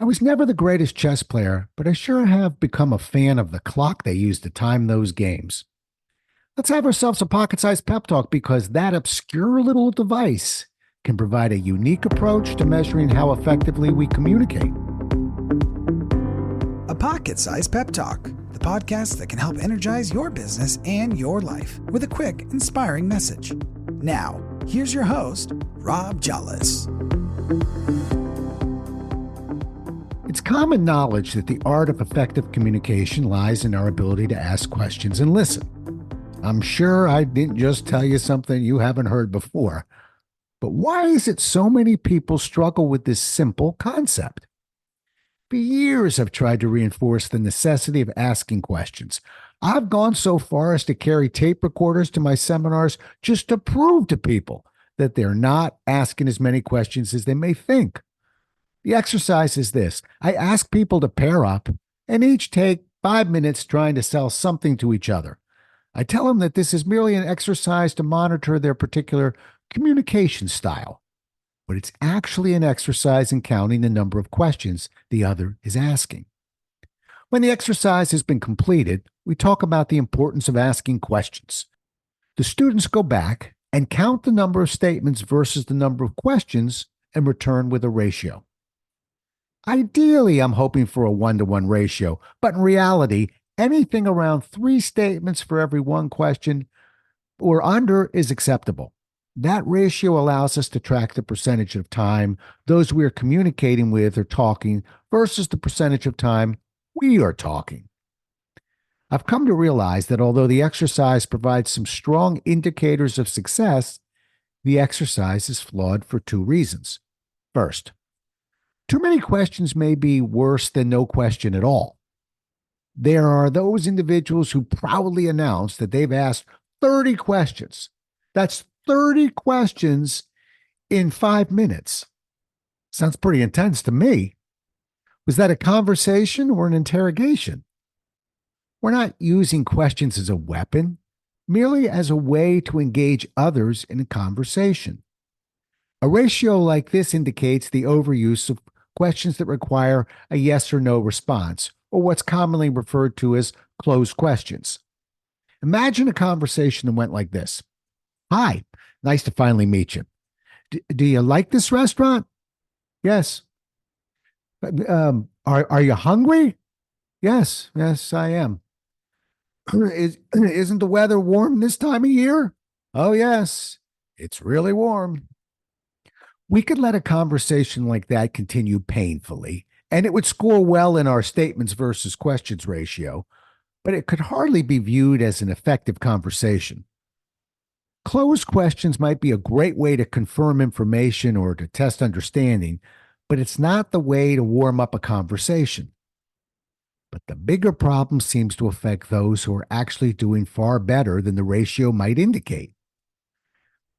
I was never the greatest chess player, but I sure have become a fan of the clock they use to time those games. Let's have ourselves a pocket sized pep talk because that obscure little device can provide a unique approach to measuring how effectively we communicate. A Pocket Sized Pep Talk, the podcast that can help energize your business and your life with a quick, inspiring message. Now, here's your host, Rob Jollis. It's common knowledge that the art of effective communication lies in our ability to ask questions and listen. I'm sure I didn't just tell you something you haven't heard before, but why is it so many people struggle with this simple concept? For years, I've tried to reinforce the necessity of asking questions. I've gone so far as to carry tape recorders to my seminars just to prove to people that they're not asking as many questions as they may think. The exercise is this. I ask people to pair up and each take 5 minutes trying to sell something to each other. I tell them that this is merely an exercise to monitor their particular communication style, but it's actually an exercise in counting the number of questions the other is asking. When the exercise has been completed, we talk about the importance of asking questions. The students go back and count the number of statements versus the number of questions and return with a ratio. Ideally, I'm hoping for a 1-to-1 ratio, but in reality, anything around 3 statements for every 1 question or under is acceptable. That ratio allows us to track the percentage of time those we are communicating with are talking versus the percentage of time we are talking. I've come to realize that although the exercise provides some strong indicators of success, the exercise is flawed for 2 reasons. First, too many questions may be worse than no question at all. There are those individuals who proudly announce that they've asked 30 questions. That's 30 questions in 5 minutes. Sounds pretty intense to me. Was that a conversation or an interrogation? We're not using questions as a weapon, merely as a way to engage others in a conversation. A ratio like this indicates the overuse of questions that require a yes or no response, or what's commonly referred to as closed questions. Imagine a conversation that went like this. Hi, nice to finally meet you. Do you like this restaurant? Yes. Are you hungry? Yes, I am. Isn't the weather warm this time of year? Oh, yes, it's really warm. We could let a conversation like that continue painfully, and it would score well in our statements versus questions ratio, but it could hardly be viewed as an effective conversation. Closed questions might be a great way to confirm information or to test understanding, but it's not the way to warm up a conversation. But the bigger problem seems to affect those who are actually doing far better than the ratio might indicate.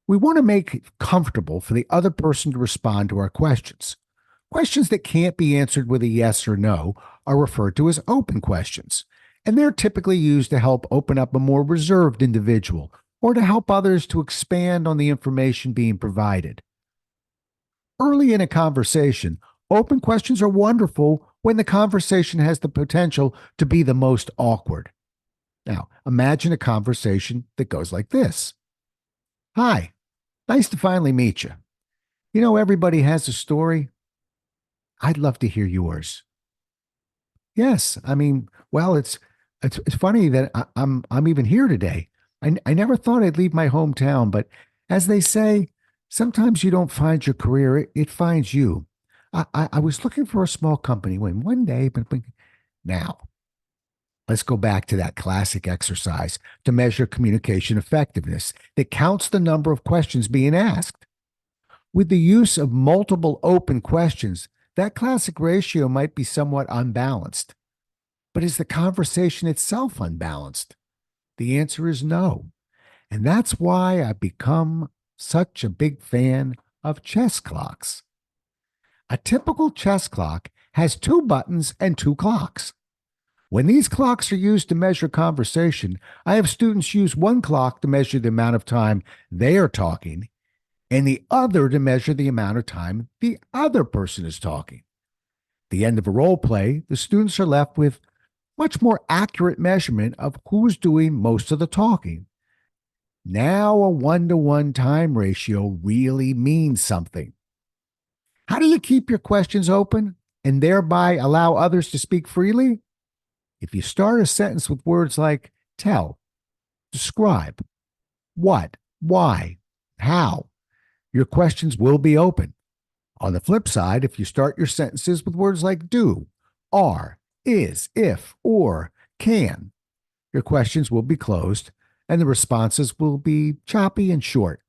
We want to make it comfortable for the other person to respond to our questions. Questions that can't be answered with a yes or no are referred to as open questions, and they're typically used to help open up a more reserved individual or to help others to expand on the information being provided. Early in a conversation, open questions are wonderful when the conversation has the potential to be the most awkward. Now, imagine a conversation that goes like this. Hi, nice to finally meet you. You know, everybody has a story. I'd love to hear yours. Yes, well, it's funny that I'm even here today. I never thought I'd leave my hometown, but as they say, sometimes you don't find your career, it finds you. I was looking for a small company when one day, but now, let's go back to that classic exercise to measure communication effectiveness that counts the number of questions being asked. With the use of multiple open questions, that classic ratio might be somewhat unbalanced. But is the conversation itself unbalanced? The answer is no. And that's why I've become such a big fan of chess clocks. A typical chess clock has 2 buttons and 2 clocks. When these clocks are used to measure conversation, I have students use one clock to measure the amount of time they are talking and the other to measure the amount of time the other person is talking. the end of a role play, the students are left with much more accurate measurement of who's doing most of the talking. Now, a 1-to-1 time ratio really means something. How do you keep your questions open and thereby allow others to speak freely? If you start a sentence with words like tell, describe, what, why, how, your questions will be open. On the flip side, if you start your sentences with words like do, are, is, if, or, can, your questions will be closed and the responses will be choppy and short.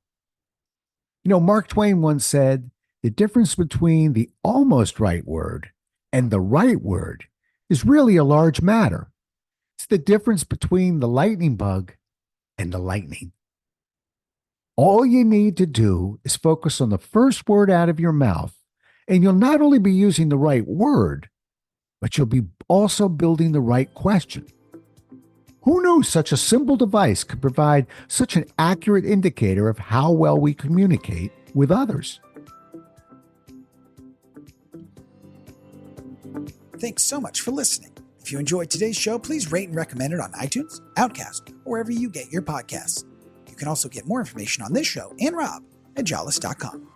Mark Twain once said, the difference between the almost right word and the right word is really a large matter. It's the difference between the lightning bug and the lightning. All you need to do is focus on the first word out of your mouth, and you'll not only be using the right word, but you'll be also building the right question. Who knew such a simple device could provide such an accurate indicator of how well we communicate with others? Thanks so much for listening. If you enjoyed today's show, please rate and recommend it on iTunes, Outcast, or wherever you get your podcasts. You can also get more information on this show and Rob at jollis.com.